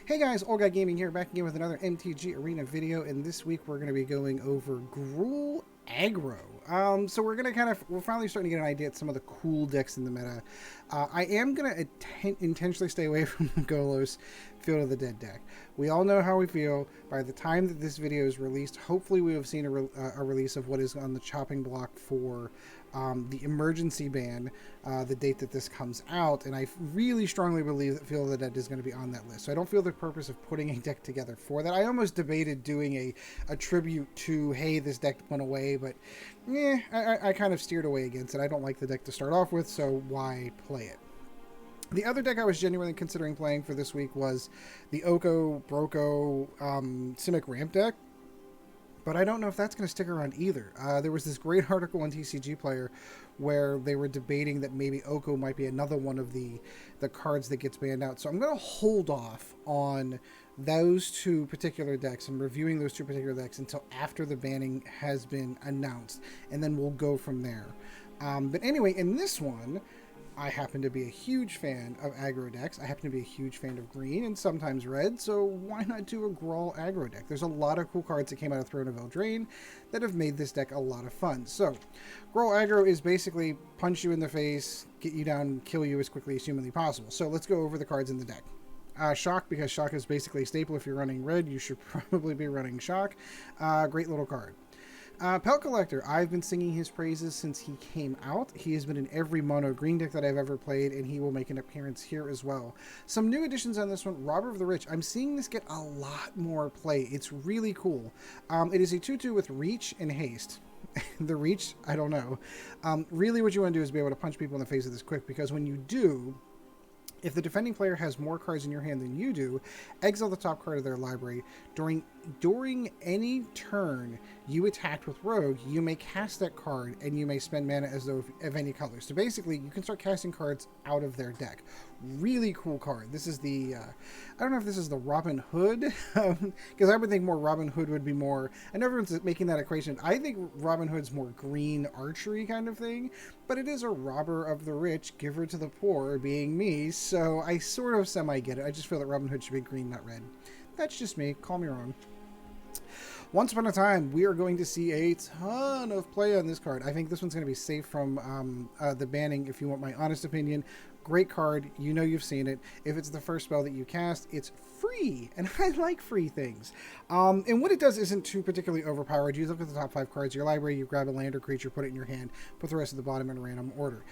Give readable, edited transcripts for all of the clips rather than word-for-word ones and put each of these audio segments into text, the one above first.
Hey guys, Old Guy Gaming here, back again with another MTG Arena video, and this week we're going to be going over Gruul Aggro. So we're going to we're finally starting to get an idea at some of the cool decks in the meta. I am going to intentionally stay away from the Golos Field of the Dead deck. We all know how we feel. By the time that this video is released, hopefully we have seen a release of what is on the chopping block for the emergency ban, the date that this comes out, and I really strongly believe that Field of the Dead is going to be on that list. So I don't feel the purpose of putting a deck together for that. I almost debated doing a tribute to, hey, this deck went away, but I kind of steered away against it. I don't like the deck to start off with, so why play it? The other deck I was genuinely considering playing for this week was the Oko Broko Simic Ramp deck, but I don't know if that's going to stick around either. There was this great article on TCG Player where they were debating that maybe Oko might be another one of the cards that gets banned out. So I'm going to hold off on those two particular decks and reviewing those two particular decks until after the banning has been announced, and then we'll go from there. But anyway, in this one, I happen to be a huge fan of aggro decks. I happen to be a huge fan of green and sometimes red, so why not do a Gruul aggro deck? There's a lot of cool cards that came out of Throne of Eldraine that have made this deck a lot of fun. So, Gruul aggro is basically punch you in the face, get you down, kill you as quickly as humanly possible. So let's go over the cards in the deck. Shock, because Shock is basically a staple. If you're running red, you should probably be running Shock. Great little card. Pelt Collector, I've been singing his praises since he came out. He has been in every mono green deck that I've ever played, and he will make an appearance here as well. Some new additions on this one, Robber of the Rich. I'm seeing this get a lot more play. It's really cool. It is a 2/2 with Reach and Haste. The Reach, I don't know. Really what you want to do is be able to punch people in the face with this quick, because when you do, if the defending player has more cards in your hand than you do, exile the top card of their library. During any turn you attacked with Rogue, you may cast that card, and you may spend mana as though of any color. So basically, you can start casting cards out of their deck. Really cool card. This is the, I don't know if this is the Robin Hood, because I would think more Robin Hood would be more, I know everyone's making that equation. I think Robin Hood's more green archery kind of thing, but it is a robber of the rich, giver to the poor, being me, so I sort of semi-get it. I just feel that Robin Hood should be green, not red. That's just me. Call me wrong. Once upon a time, we are going to see a ton of play on this card. I think this one's going to be safe from the banning, if you want my honest opinion. Great card. You know you've seen it. If it's the first spell that you cast, it's free, and I like free things. And what it does isn't too particularly overpowered. You look at the top 5 cards of your library, you grab a land or creature, put it in your hand, put the rest at the bottom in a random order.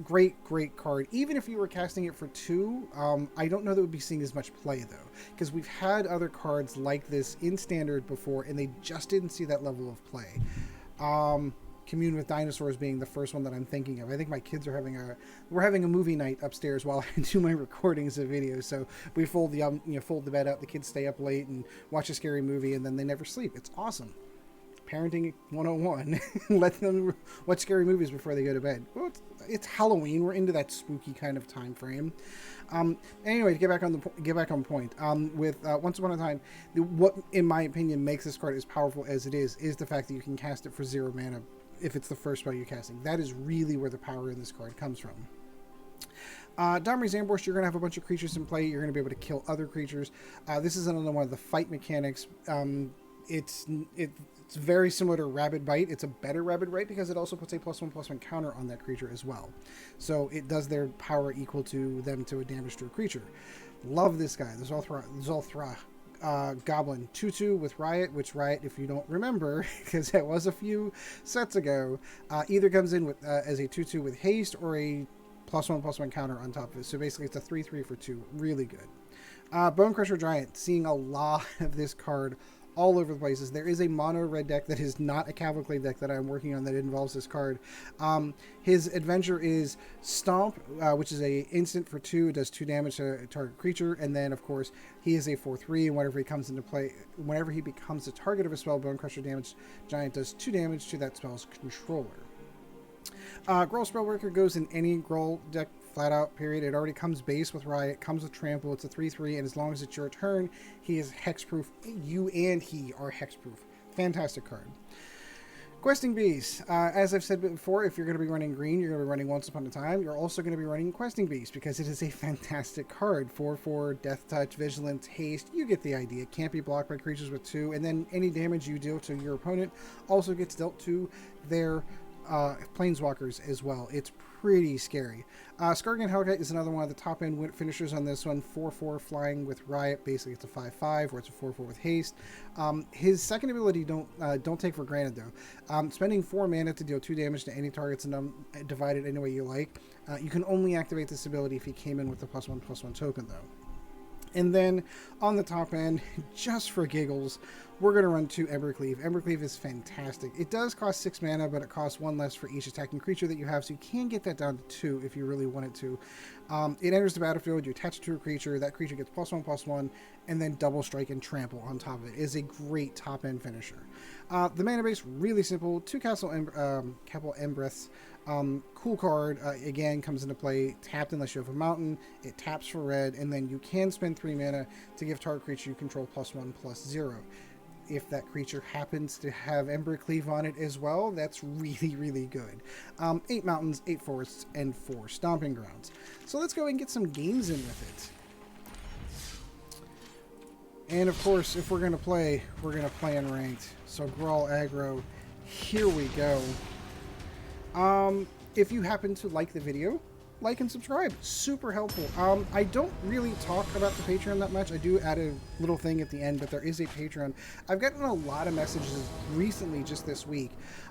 Great card. Even if you were casting it for 2, I don't know that would be seeing as much play, though, because we've had other cards like this in Standard before, and they just didn't see that level of play. Commune with Dinosaurs being the first one that I'm thinking of. I think my kids are we're having a movie night upstairs while I do my recordings of videos. So we fold the bed out, the kids stay up late and watch a scary movie, and then they never sleep. It's awesome. Parenting 101. Let them watch scary movies before they go to bed. Well, it's Halloween. We're into that spooky kind of time frame. Anyway, to get back on point. With Once Upon a Time, what in my opinion makes this card as powerful as it is the fact that you can cast it for 0 mana if it's the first spell you're casting. That is really where the power in this card comes from. Domri's Ambush, you're going to have a bunch of creatures in play. You're going to be able to kill other creatures. This is another one of the fight mechanics. It's very similar to Rabid Bite. It's a better Rabid Bite because it also puts a +1/+1 counter on that creature as well. So it does their power equal to them to a damage to a creature. Love this guy, the Zhur-Taa Goblin, 2/2 with Riot, which Riot, if you don't remember, because that was a few sets ago, either comes in with as a 2/2 with haste or a +1/+1 counter on top of it. So basically it's a 3/3 for 2. Really good. Bonecrusher Giant, seeing a lot of this card all over the places. There is a mono red deck that is not a Cavalcade deck that I'm working on that involves this card. His adventure is Stomp, which is a instant for 2. It does 2 damage to a target creature, and then of course he is a 4/3, and whenever he becomes the target of a spell, Bonecrusher Giant does 2 damage to that spell's controller. Gruul Spellbreaker goes in any Gruul deck flat out, period. It already comes base with Riot, comes with Trample. It's a 3/3, and as long as it's your turn, he is hexproof. You and he are hexproof. Fantastic card. Questing Bees. As I've said before, if you're going to be running green, you're going to be running Once Upon a Time. You're also going to be running Questing Bees because it is a fantastic card. 4/4, Death Touch, Vigilance, Haste. You get the idea. It can't be blocked by creatures with 2. And then any damage you deal to your opponent also gets dealt to their planeswalkers as well. It's pretty scary. Skarrgan Hellkite is another one of the top end finishers on this one. 4/4 flying with Riot. Basically, it's a 5/5 or it's a 4/4 with haste. His second ability don't take for granted though. Spending 4 mana to deal 2 damage to any targets and divided any way you like. You can only activate this ability if he came in with the +1/+1 token though. And then on the top end, just for giggles, we're going to run 2 Embercleave. Embercleave is fantastic. It does cost 6 mana, but it costs 1 less for each attacking creature that you have, so you can get that down to 2 if you really wanted to. It enters the battlefield, you attach it to a creature, that creature gets +1/+1, and then double strike and trample on top of it. It is a great top end finisher. The mana base, really simple. 2 Castle Embereths. Cool card, again, comes into play tapped unless you have a mountain. It taps for red, and then you can spend 3 mana to give target creature you control +1/+0. If that creature happens to have Embercleave on it as well, that's really, really good. 8 mountains, 8 forests, and 4 stomping grounds. So let's go and get some games in with it. And of course, if we're going to play in ranked. So Gruul Aggro, here we go. If you happen to like the video, like and subscribe. Super helpful. I don't really talk about the Patreon that much. I do add a little thing at the end, but there is a Patreon. I've gotten a lot of messages recently, just this week,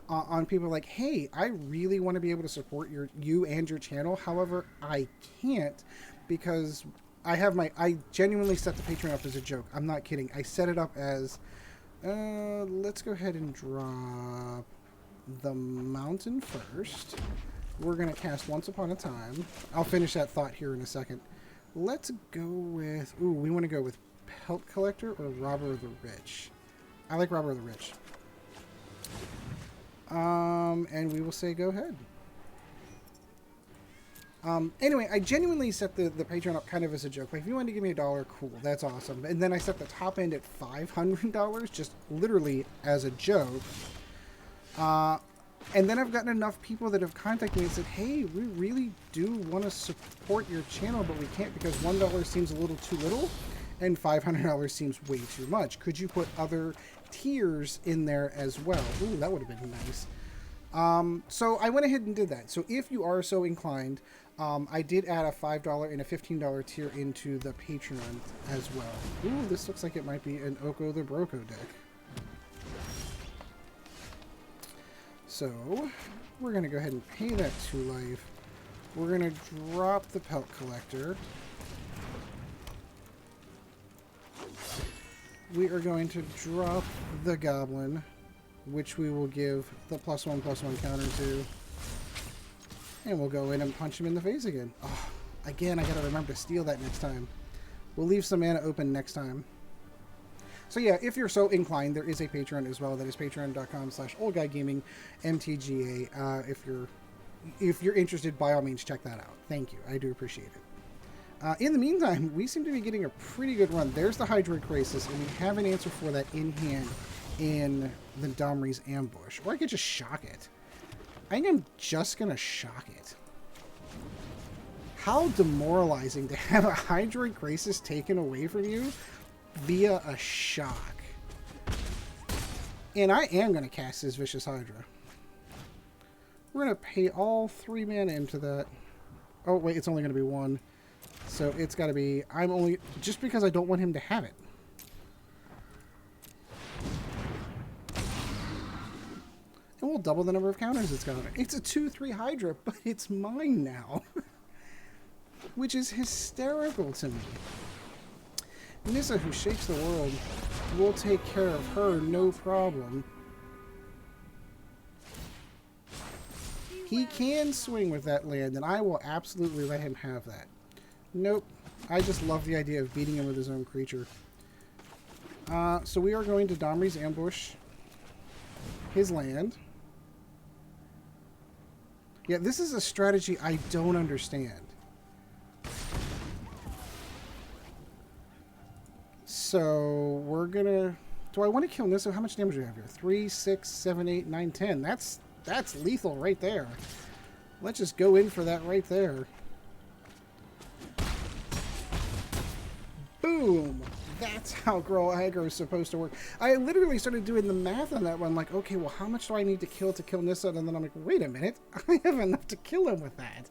on people like, hey, I really want to be able to support you and your channel. However, I can't because I genuinely set the Patreon up as a joke. I'm not kidding. I set it up as, let's go ahead and drop the mountain first. We're going to cast Once Upon a Time. I'll finish that thought here in a second. Let's go with... Ooh, we want to go with Pelt Collector or Robber of the Rich. I like Robber of the Rich. And we will say go ahead. Anyway, I genuinely set the Patreon up kind of as a joke. Like, if you want to give me $1, cool, that's awesome. And then I set the top end at $500, just literally as a joke. And then I've gotten enough people that have contacted me and said, hey, we really do want to support your channel, but we can't because $1 seems a little too little and $500 seems way too much. Could you put other tiers in there as well? Ooh, that would have been nice. So I went ahead and did that. So if you are so inclined, I did add a $5 and a $15 tier into the Patreon as well. Ooh, this looks like it might be an Oko the Broco deck. So, we're going to go ahead and pay that 2 life. We're going to drop the Pelt Collector. We are going to drop the Goblin, which we will give the +1/+1 counter to. And we'll go in and punch him in the face again. Oh, again, I got to remember to steal that next time. We'll leave some mana open next time. So yeah, if you're so inclined, there is a Patreon as well. That is patreon.com/oldguygaming MTGA. If you're interested, by all means, check that out. Thank you. I do appreciate it. In the meantime, we seem to be getting a pretty good run. There's the Hydroid Crisis, and we have an answer for that in hand in the Domri's Ambush. Or I could just shock it. I think I'm just going to shock it. How demoralizing to have a Hydroid Crisis taken away from you via a shock. And I am going to cast this Vicious Hydra. We're going to pay all 3 mana into that. Oh, wait, it's only going to be 1. So it's got to be... I'm only... Just because I don't want him to have it. And we'll double the number of counters it's got on it. It's a 2/3 Hydra, but it's mine now. Which is hysterical to me. Nissa, who shakes the world, will take care of her, no problem. He can swing with that land, and I will absolutely let him have that. Nope. I just love the idea of beating him with his own creature. So we are going to Domri's Ambush his land. Yeah, this is a strategy I don't understand. So we're gonna Do I want to kill Nissa? How much damage do we have here? 3, 6, 7, 8, 9, 10. That's lethal right there. Let's just go in for that right there. Boom! That's how Gruul Aggro is supposed to work. I literally started doing the math on that one. Like, okay, well, how much do I need to kill Nissa? And then I'm like, wait a minute. I have enough to kill him with that.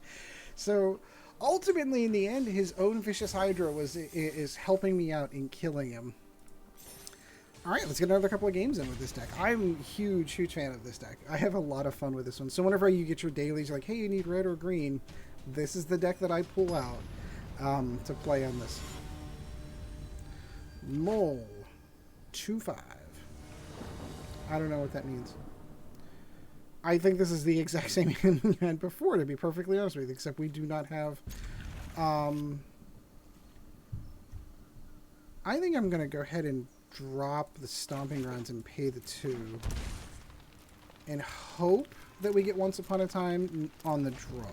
So, ultimately, in the end, his own Vicious Hydra is helping me out in killing him. Alright, let's get another couple of games in with this deck. I'm a huge fan of this deck. I have a lot of fun with this one. So whenever you get your dailies, you're like, hey, you need red or green, this is the deck that I pull out to play on this. Mole. 2/5. I don't know what that means. I think this is the exact same hand we had before, to be perfectly honest with you, except we do not have... I think I'm going to go ahead and drop the Stomping Grounds and pay the 2. And hope that we get Once Upon a Time on the draw.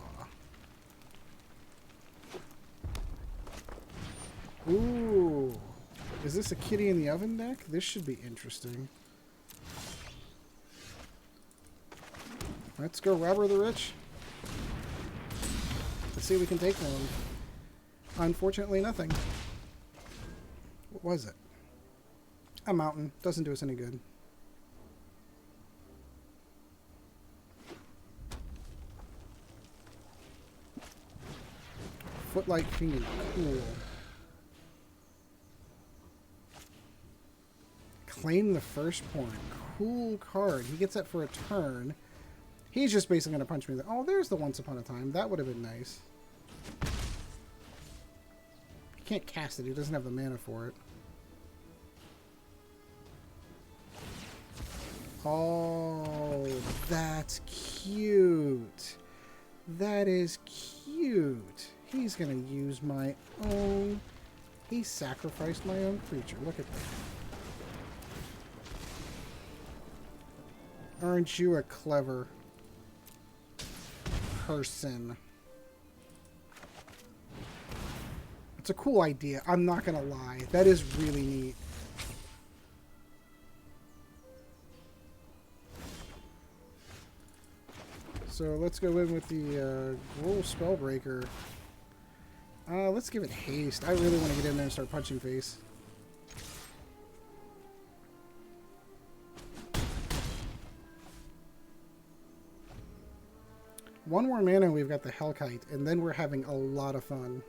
Ooh. Is this a Kitty in the Oven deck? This should be interesting. Let's go Robber the Rich. Let's see if we can take one. Unfortunately, nothing. What was it? A mountain. Doesn't do us any good. Footlight Fiend. Cool. Claim the Firstborn. Cool card. He gets that for a turn. He's just basically going to punch me. Oh, there's the Once Upon a Time. That would have been nice. He can't cast it. He doesn't have the mana for it. Oh, that's cute. That is cute. He's going to use my own... He sacrificed my own creature. Look at that. Aren't you a clever person? It's a cool idea. I'm not going to lie. That is really neat. So let's go in with the Gruul Spellbreaker. Let's give it haste. I really want to get in there and start punching face. One more mana, we've got the Hellkite, and then we're having a lot of fun.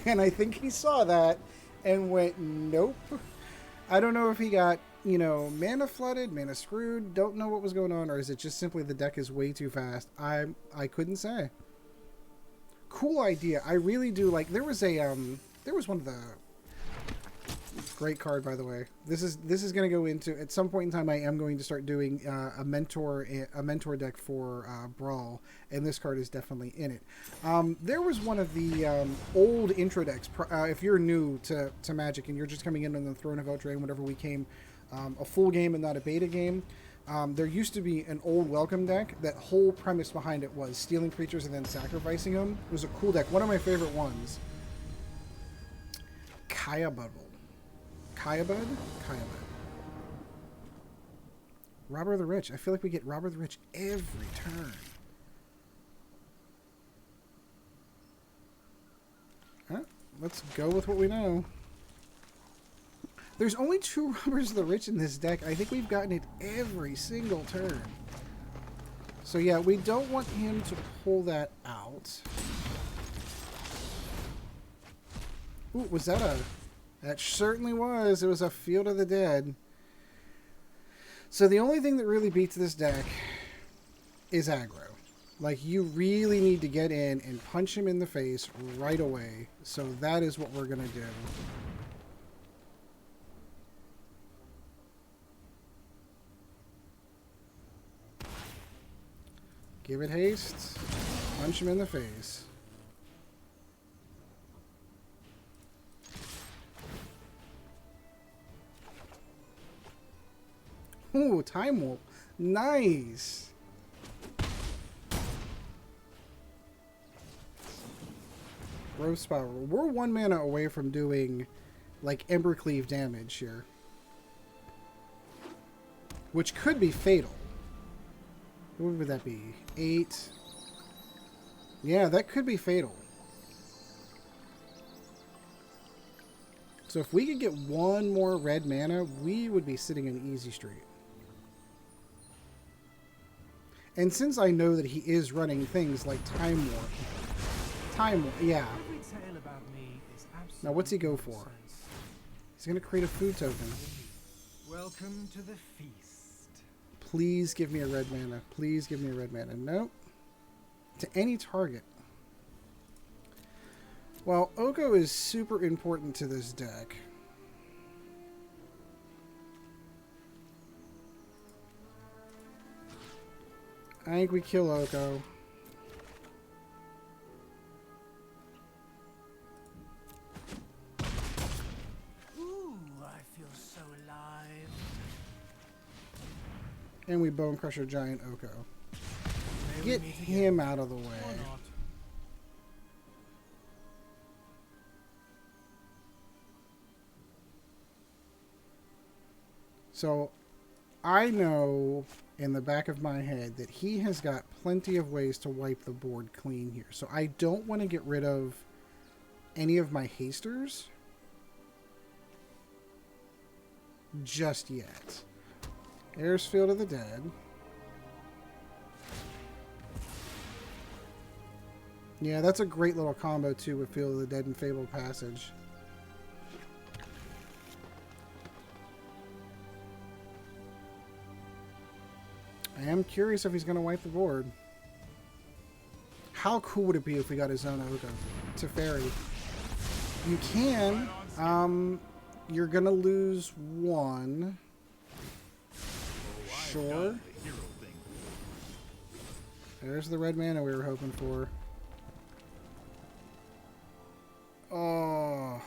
And I think he saw that and went, nope. I don't know if he got, you know, mana flooded, mana screwed, don't know what was going on, or is it just simply the deck is way too fast? I couldn't say. Cool idea. I really do like, there was one of the, great card, by the way. This is going to go into, at some point in time I am going to start doing a mentor deck for Brawl, and this card is definitely in it. There was one of the old intro decks, if you're new to Magic and you're just coming in on the Throne of Eldraine whenever we came a full game and not a beta game, there used to be an old welcome deck. That whole premise behind it was stealing creatures and then sacrificing them. It was a cool deck. One of my favorite ones. Kayabud. Robber the Rich. I feel like we get Robber the Rich every turn. Let's go with what we know. There's only 2 Robbers of the Rich in this deck. I think we've gotten it every single turn. So yeah, we don't want him to pull that out. Ooh, was that a... That certainly was. It was a Field of the Dead. So the only thing that really beats this deck is aggro. Like, you really need to get in and punch him in the face right away. So that is what we're going to do. Give it haste. Punch him in the face. Ooh, Time Warp. Nice. Growth Spiral. We're 1 mana away from doing, like, Embercleave damage here. Which could be fatal. What would that be? 8. Yeah, that could be fatal. So if we could get 1 more red mana, we would be sitting in easy street. And since I know that he is running things like Time Warp. Time Warp, yeah. Now what's he go for? He's going to create a food token. Welcome to the feast. Please give me a red mana. Please give me a red mana. Nope. To any target. Well, Oko is super important to this deck. I think we kill Oko. Ooh, I feel so alive. And we Bonecrusher Giant Oko. Get him out of the way. So, I know in the back of my head that he has got plenty of ways to wipe the board clean here. So I don't want to get rid of any of my hasters just yet. There's Field of the Dead. Yeah, that's a great little combo too with Field of the Dead and Fabled Passage. I am curious if he's going to wipe the board. How cool would it be if we got his own Oko to Fairy? You can. You're going to lose 1. Sure. There's the red mana we were hoping for. Oh,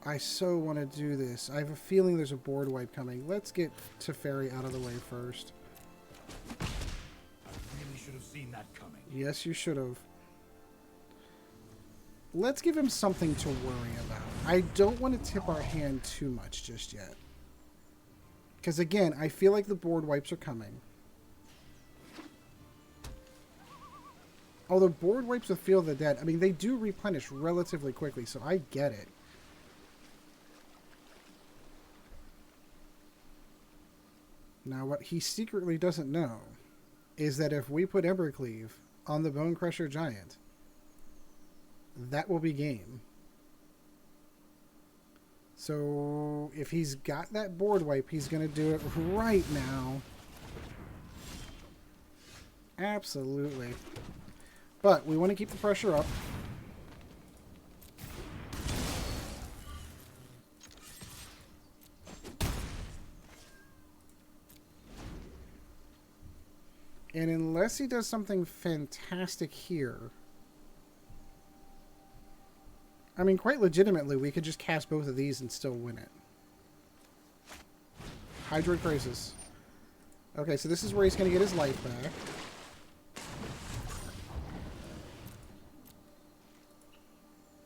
I so want to do this. I have a feeling there's a board wipe coming. Let's get Teferi out of the way first. I really should have seen that coming. Yes, you should have. Let's give him something to worry about. I don't want to tip our hand too much just yet. Because again, I feel like the board wipes are coming. Although board wipes with Field of the Dead, I mean, they do replenish relatively quickly, so I get it. Now, what he secretly doesn't know is that if we put Embercleave on the Bonecrusher Giant, that will be game. So, if he's got that board wipe, he's going to do it right now. Absolutely. But we want to keep the pressure up. And unless he does something fantastic here, I mean, quite legitimately, we could just cast both of these and still win it. Hydroid Crisis. Okay, so this is where he's going to get his life back.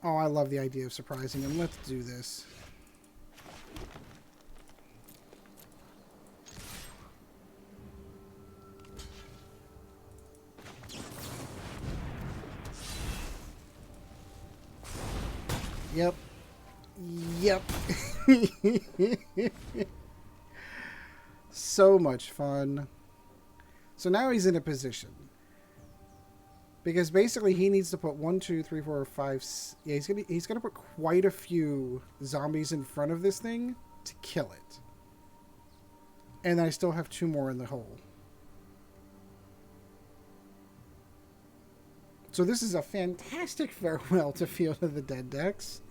Oh, I love the idea of surprising him. Let's do this. Yep. Yep. So much fun. So now he's in a position. Because basically he needs to put 1, 2, 3, 4, 5... Yeah, he's gonna put quite a few zombies in front of this thing to kill it. And I still have 2 more in the hole. So this is a fantastic farewell to Field of the Dead decks.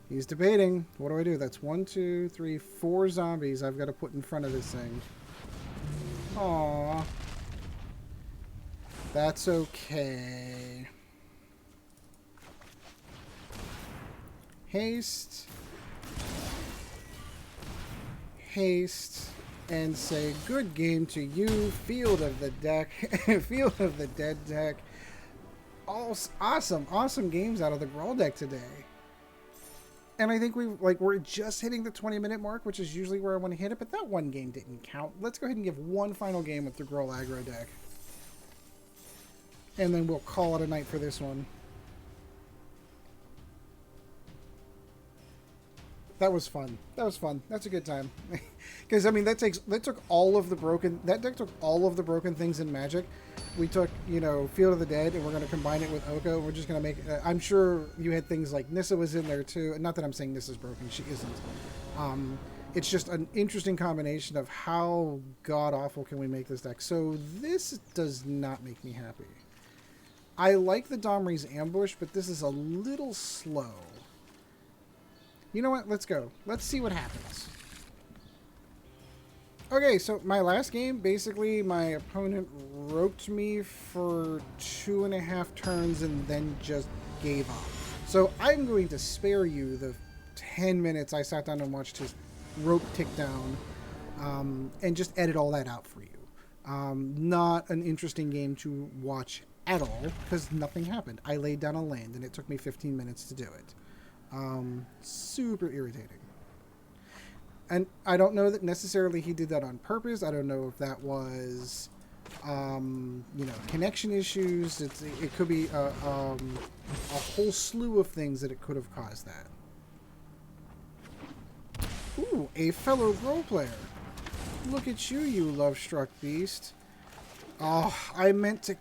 He's debating. What do I do? That's 1, 2, 3, 4 zombies I've got to put in front of this thing. Aww. That's okay. Haste. Haste. and say good game to you, Field of the Deck, Field of the Dead deck. All awesome games out of the Gruul deck today. And I think we're just hitting the 20-minute mark, which is usually where I want to hit it, but that one game didn't count. Let's go ahead and give one final game with the Gruul Aggro deck. And then we'll call it a night for this one. That was fun. That was fun. That's a good time. Because I mean, that took all of the broken. That deck took all of the broken things in Magic. We took, you know, Field of the Dead, and we're going to combine it with Oko. We're just going to make. I'm sure you had things like Nissa was in there too. Not that I'm saying Nissa's broken. She isn't. It's just an interesting combination of how god awful can we make this deck. So this does not make me happy. I like the Domri's Ambush, but this is a little slow. You know what? Let's go. Let's see what happens. Okay, so my last game, basically my opponent roped me for 2.5 turns and then just gave up. So I'm going to spare you the 10 minutes I sat down and watched his rope tick down and just edit all that out for you. Not an interesting game to watch at all because nothing happened. I laid down a land and it took me 15 minutes to do it. Super irritating. And I don't know that necessarily he did that on purpose. I don't know if that was, you know, connection issues. It could be a whole slew of things that it could have caused that. Ooh, a fellow role player. Look at you, you love-struck beast. Oh, I meant to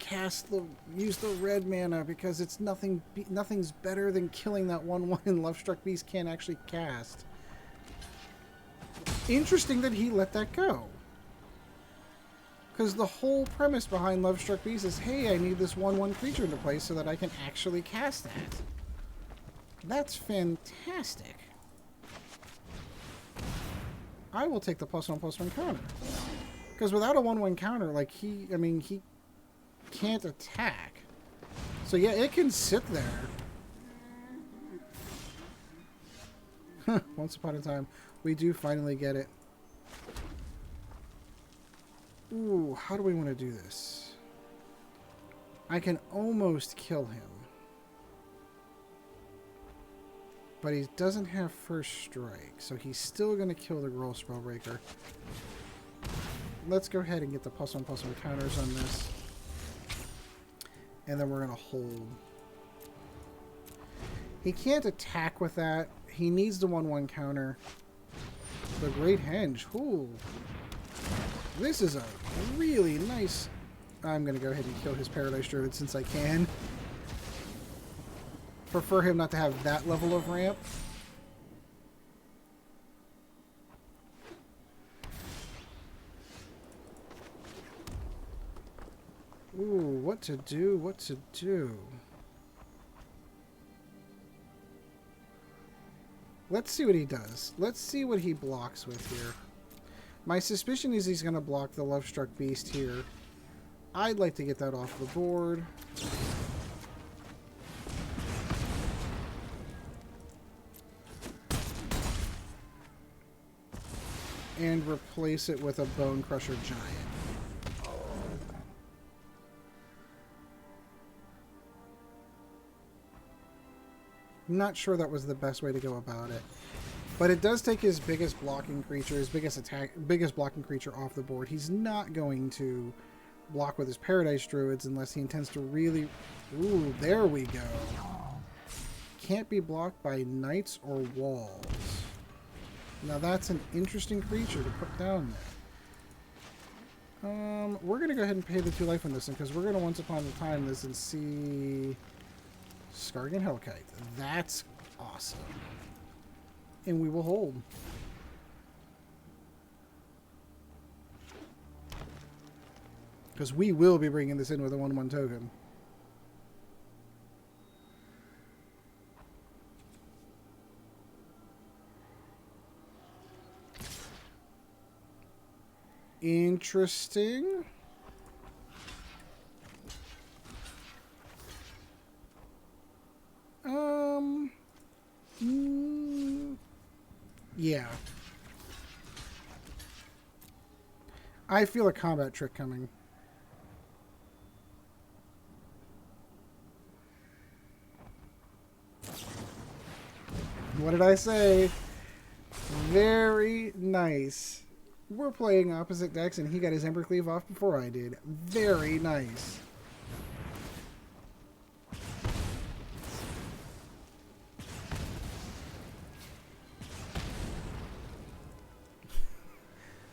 use the red mana because it's nothing's better than killing that 1/1 Love-Struck Beast can't actually cast. Interesting that he let that go. Because the whole premise behind Love-Struck Beast is, hey, I need this 1/1 creature into play so that I can actually cast that. That's fantastic. I will take the +1/+1 counter. Because without a 1/1 counter, like he can't attack. So yeah, it can sit there. Once upon a time. We do finally get it. Ooh, how do we want to do this? I can almost kill him. But he doesn't have first strike, so he's still going to kill the Gruul Spellbreaker. Let's go ahead and get the +1/+1 counters on this. And then we're going to hold. He can't attack with that. He needs the 1/1 counter. The Great Henge. Ooh. This is a really nice... I'm going to go ahead and kill his Paradise Druid since I can. Prefer him not to have that level of ramp. Ooh, what to do, what to do. Let's see what he does. Let's see what he blocks with here. My suspicion is he's going to block the Love-Struck Beast here. I'd like to get that off the board. And replace it with a Bonecrusher Giant. I'm not sure that was the best way to go about it. But it does take his biggest blocking creature, biggest blocking creature off the board. He's not going to block with his Paradise Druids unless he intends to really... Ooh, there we go. Can't be blocked by Knights or Walls. Now that's an interesting creature to put down there. We're going to go ahead and pay the 2 life on this one because we're going to once upon a time this and see Skarrgan Hellkite. That's awesome. And we will hold. Because we will be bringing this in with a 1/1 token. Interesting. Yeah. I feel a combat trick coming. What did I say? Very nice. We're playing opposite decks, and he got his Embercleave off before I did. Very nice.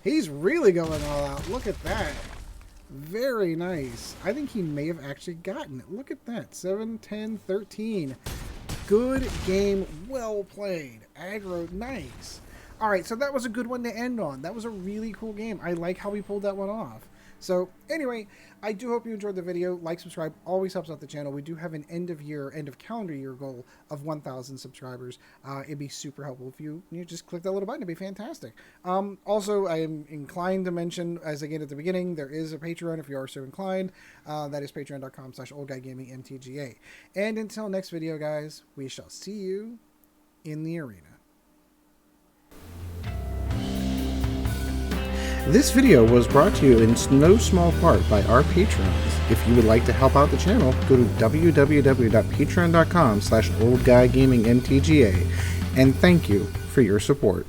He's really going all out. Look at that. Very nice. I think he may have actually gotten it. Look at that. 7, 10, 13. Good game. Well played. Aggro. Nice. All right, so that was a good one to end on. That was a really cool game. I like how we pulled that one off. So anyway, I do hope you enjoyed the video. Like, subscribe, always helps out the channel. We do have an end of calendar year goal of 1,000 subscribers. It'd be super helpful if you just click that little button. It'd be fantastic. Also, I am inclined to mention, as again at the beginning, there is a Patreon if you are so inclined. That is patreon.com/oldguygamingmtga. And until next video, guys, we shall see you in the arena. This video was brought to you in no small part by our patrons. If you would like to help out the channel, go to www.patreon.com/oldguygamingmtga, and thank you for your support.